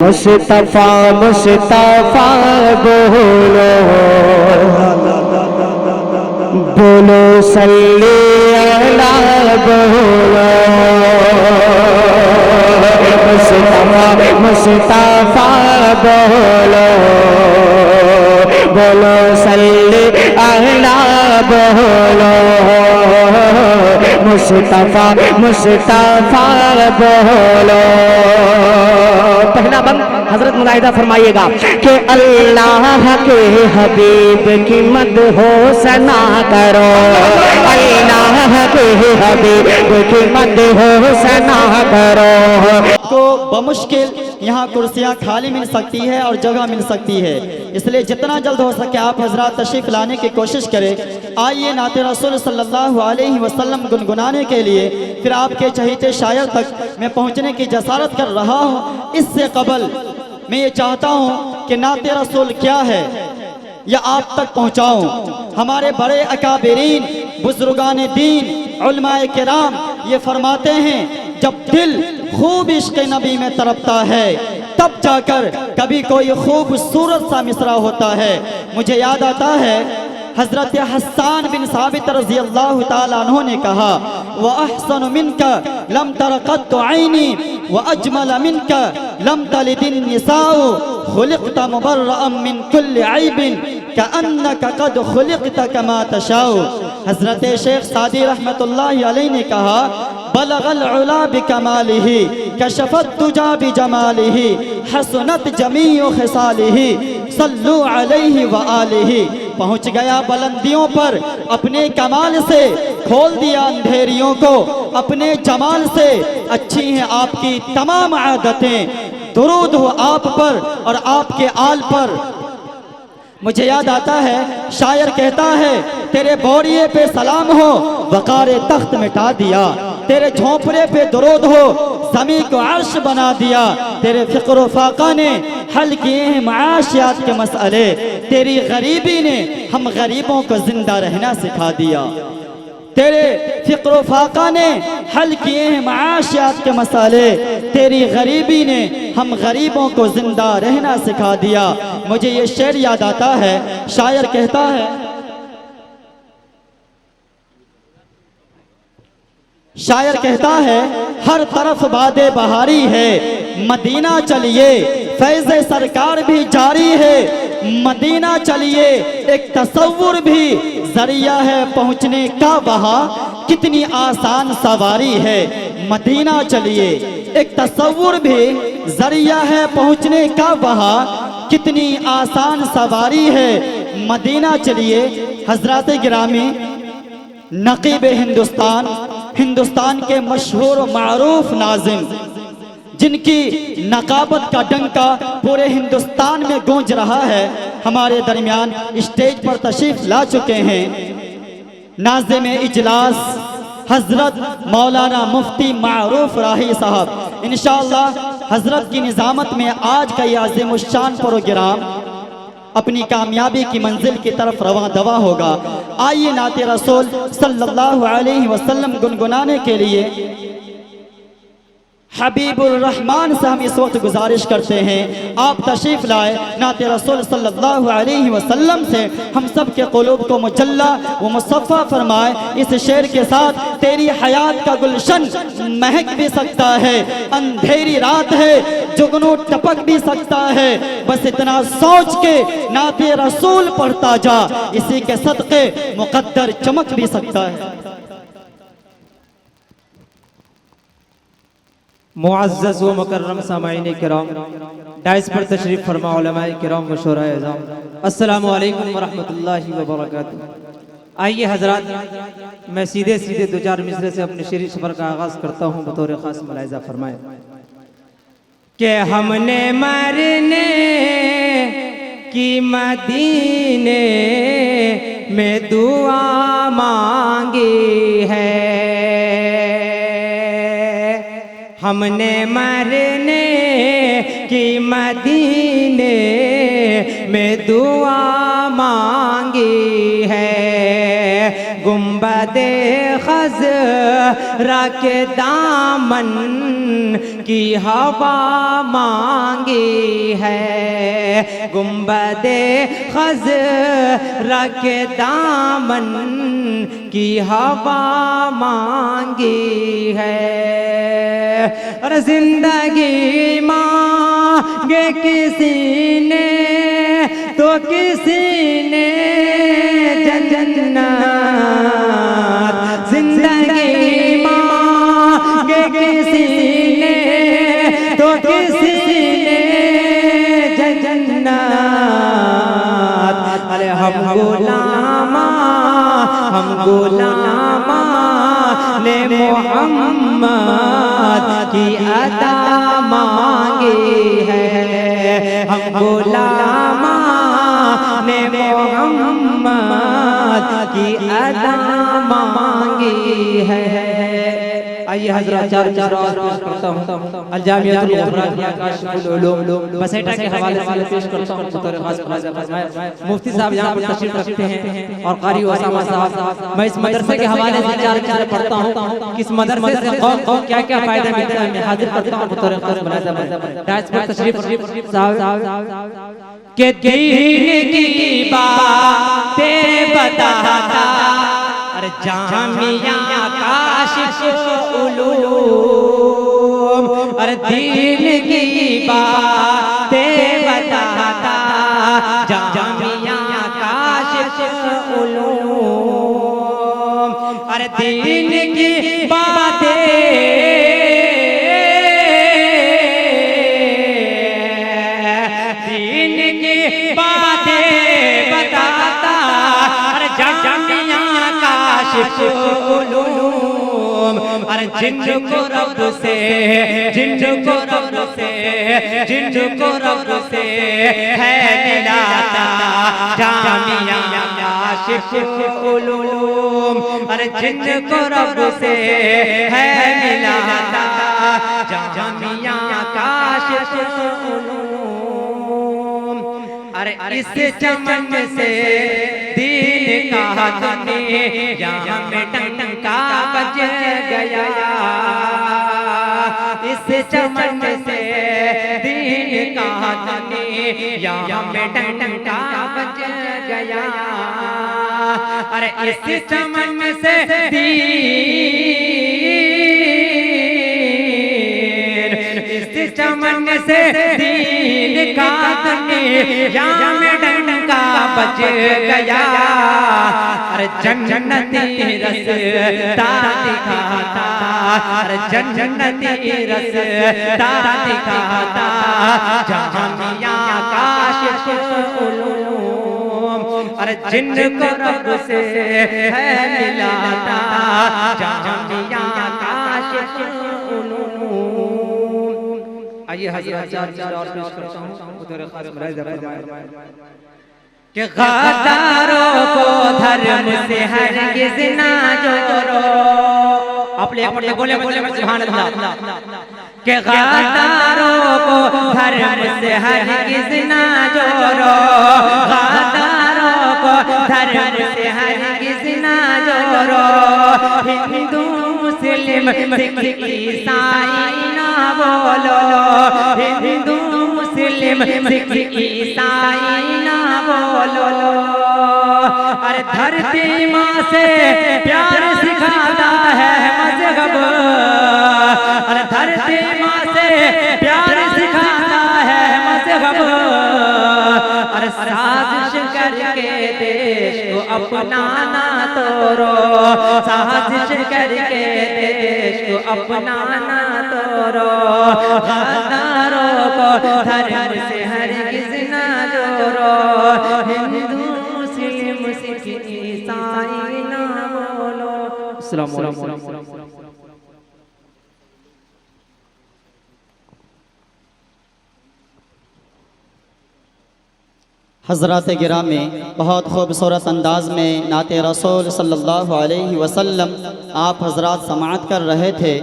मुस्तफा मुस्तफा बोलो बोलो सल्ली अला बोलो मुस्तफा मुस्तफा बोलो बोलो सल्ली अला बोलो मुस्तफा मुस्तफा बोलो। पहला बंद हजरत मुलाहिदा फरमाइएगा कि अल्लाह के हबीब की मदहो सना करो, अल्लाह के हबीब की मदहो सना करो। को बमुश्किल यहाँ कुर्सियाँ खाली मिल सकती है और जगह मिल सकती है, इसलिए जितना जल्द हो सके आप हजरात तशरीफ लाने की कोशिश करें। आइए नाते रसूल सल्लल्लाहु अलैहि वसल्लम गुनगुनाने के लिए फिर आपके चहीते शायर तक मैं पहुँचने की जसारत कर रहा हूँ। इससे कबल मैं ये चाहता हूँ कि नाते रसूल क्या है या आप तक पहुँचाऊँ। हमारे बड़े अकाबिरीन बुजुर्गान दीन उलमाए किराम ये फरमाते हैं, जब दिल खूब इश्क़ नबी में तड़पता है तब जाकर कभी कोई खूबसूरत सा मिसरा होता है। मुझे याद आता है हजरत हस्सान बिन साबित रज़ी अल्लाह ताला अन्हु ने कहा, व अहसन मिनका लम तरक़त ऐनी व अजमल मिनका लम तलिदिन निसाउ खुलिक़त मुबर्रअम मिन कुल्लि ऐबिन कअन्नका क़द खुलिक़त कमा तशाउ। हजरत शेख सादी रहमतुल्लाहि अलैहि ने कहा, बलगल उला बिकमालिही कशफत तुजा बिजमालिही हसनत जमीउ खिसालिही सल्लु अलैहि व आलिही। पहुँच गया बुलंदियों पर अपने कमाल से, खोल दिया अंधेरियों को अपने जमाल से। अच्छी हैं आपकी तमाम आदतें, दुरूद हो आप पर और आपके आल पर। मुझे याद आता है शायर कहता है, तेरे बोरिए पे सलाम हो वक़ारे तख्त मिटा दिया, तेरे झोंपड़े पे दुरूद हो ज़मीं को अर्श बना दिया। तेरे फ़िक्र फाका ने हल किए हैं माशियात के मसले, तेरी गरीबी ने हम गरीबों को जिंदा रहना सिखा दिया। तेरे फ़िक्र फाका ने हल किए हैं माशियात के मसले, तेरी गरीबी ने हम गरीबों को जिंदा रहना सिखा दिया। मुझे ये शेर याद आता है, शायर कहता है, शायर कहता है, हर तरफ बादे बहारी है मदीना चलिए, फैज़े सरकार भी जारी है मदीना चलिए। एक तसव्वुर भी जरिया है पहुँचने का, वहाँ कितनी आसान सवारी है मदीना चलिए। एक तसव्वुर भी जरिया है पहुँचने का, वहाँ कितनी आसान सवारी है मदीना चलिए। हजरात गिरामी नकीब हिंदुस्तान, हिंदुस्तान के मशहूर मारूफ नाज़िम, जिनकी नकाबत का डंका पूरे हिंदुस्तान में गूंज रहा है, हमारे दरमियान स्टेज पर तशरीफ ला चुके हैं नाज़िम इजलास हजरत मौलाना मुफ्ती मारूफ राही साहब। इंशाअल्लाह हजरत की निज़ामत में आज का ये आज़िमुश्शान प्रोग्राम अपनी कामयाबी की मंजिल की तरफ रवां दवा होगा। आइए नाते रसूल सल्लल्लाहु अलैहि वसल्लम गुनगुनाने के लिए हबीबुर रहमान से हम इस वक्त गुजारिश करते हैं, आप तशरीफ लाए। नाते रसूल सल्लल्लाहु अलैहि वसल्लम से हम सब के क़ुलूब को मुजल्ला व मुसफ़्फ़ा फरमाए। इस शेर के साथ, तेरी हयात का गुलशन महक भी सकता है, अंधेरी रात है जुगनू टपक भी सकता है, बस इतना सोच के नाते रसूल पढ़ता जा, इसी के सदक़े मुक़द्दर चमक भी सकता है। मुअज़्ज़ज़ व मुकर्रम सामाईन किराम, डाइस पर तशरीफ फरमा उलमाए किराम व शुराए इज़ाम, अस्सलामु अलैकुम व रहमतुल्लाहि व बरकातुहू। आइए हजरात, मैं सीधे सीधे दो चार मिसरे से अपने शेरी सफ़र का आगाज़ करता हूँ। बतौर ख़ास मुलाहिज़ा फरमाए कि हमने मरने की मदीने में दुआ मांगी है, हमने मरने की मदीने में दुआ मांगी है। गुम गुंबदे खज़रा के दामन की हवा मांगी है, गुंबदे खज़रा के दामन की हवा मांगी है। और जिंदगी मांगे किसी ने तो किसी ने जन्नत, जिंदगी मांगे किसी ने तो किसी ने जन्नत। अरे हम गुलामा ने मोहम्मद की अता मांगी है, हम गुलामा ने मोहम्मद की अता मांगी है। आइए हज़रत चार पेश करता हूँ अल-जामिअतुल गुफ़रानिया काशिफुल उलूम बसेटा के हवाले से पेश करता हूँ। बतौर खास मुलाज़ा फरमाया मुफ्ती साहब यहाँ पर तशरीफ रखते हैं और कारी उसामा साहब। मैं इस मदरसे के हवाले से चार चीज़ें पढ़ता हूँ कि इस मदरसे से कौन कौन क्या क्या फ़ायदा मिलता है, मैं हाजिर करता हूँ। बतौर खास मुलाज़ा डायस पर तशरीफ साहब के दीन की बातें बताता अरे जामिया काशिफुल उलूम, अरे दीन की बातें बताता जामिया काशिफुल उलूम, अरे दीन की बातें बताता अरे जामिया काशिफुल उलूम, अरे जिनको रब से है मिलाता जामिया काशिफुल उलूम, अरे जिनको रब से है मिलाता जामिया काशिफुल उलूम। अरे इस चमन से दीन का दुनिया में डंका बज गया, इस चमन से दीन का दुनिया में डंका बज गया। अरे इस चमन से इस चमन से दीन का दुनिया में डंका बज गया। अरे जन्नती रसता दिखाता, अरे जन्नती रसता दिखाता जामिया काशिफुल उलूम, अरे जिनको रब से है मिलाता जामिया काशिफुल उलूम। आइए हज़रत चार और पेश करता हूँ बतौर खास मुलाज़ा फरमाया कि गद्दारों को धर्म से हरगिज़ ना जोड़ो। आप ले बोले सुभान अल्लाह कि गद्दारों को धर्म से हरगिज़ ना जोड़ो, गद्दारों को धर्म से हरगिज़ ना जोड़ो। हिंदू मुस्लिम सिख ईसाई ना बोलो, हिंदू मुस्लिम सिख ईसाई ना बोलो। अरे धरती माँ से प्यार सिखाता है मज़हब, अरे धरती माँ से प्यार सिखाता है मज़हब। अरे साजिश करके देश को अपनाना तोड़ो, साजिश करके देश को अपनाना तोड़ो। गद्दारों को धर्म से हरगिज़ ना जोड़ो, हिंदू मुस्लिम सिख ईसाई ना बोलो। अस्सलाम वालेकुम। हज़रात गिरामी बहुत खूबसूरत अंदाज में नाते रसूल सल्लल्लाहु अलैहि वसल्लम आप हज़रात समाअत कर रहे थे।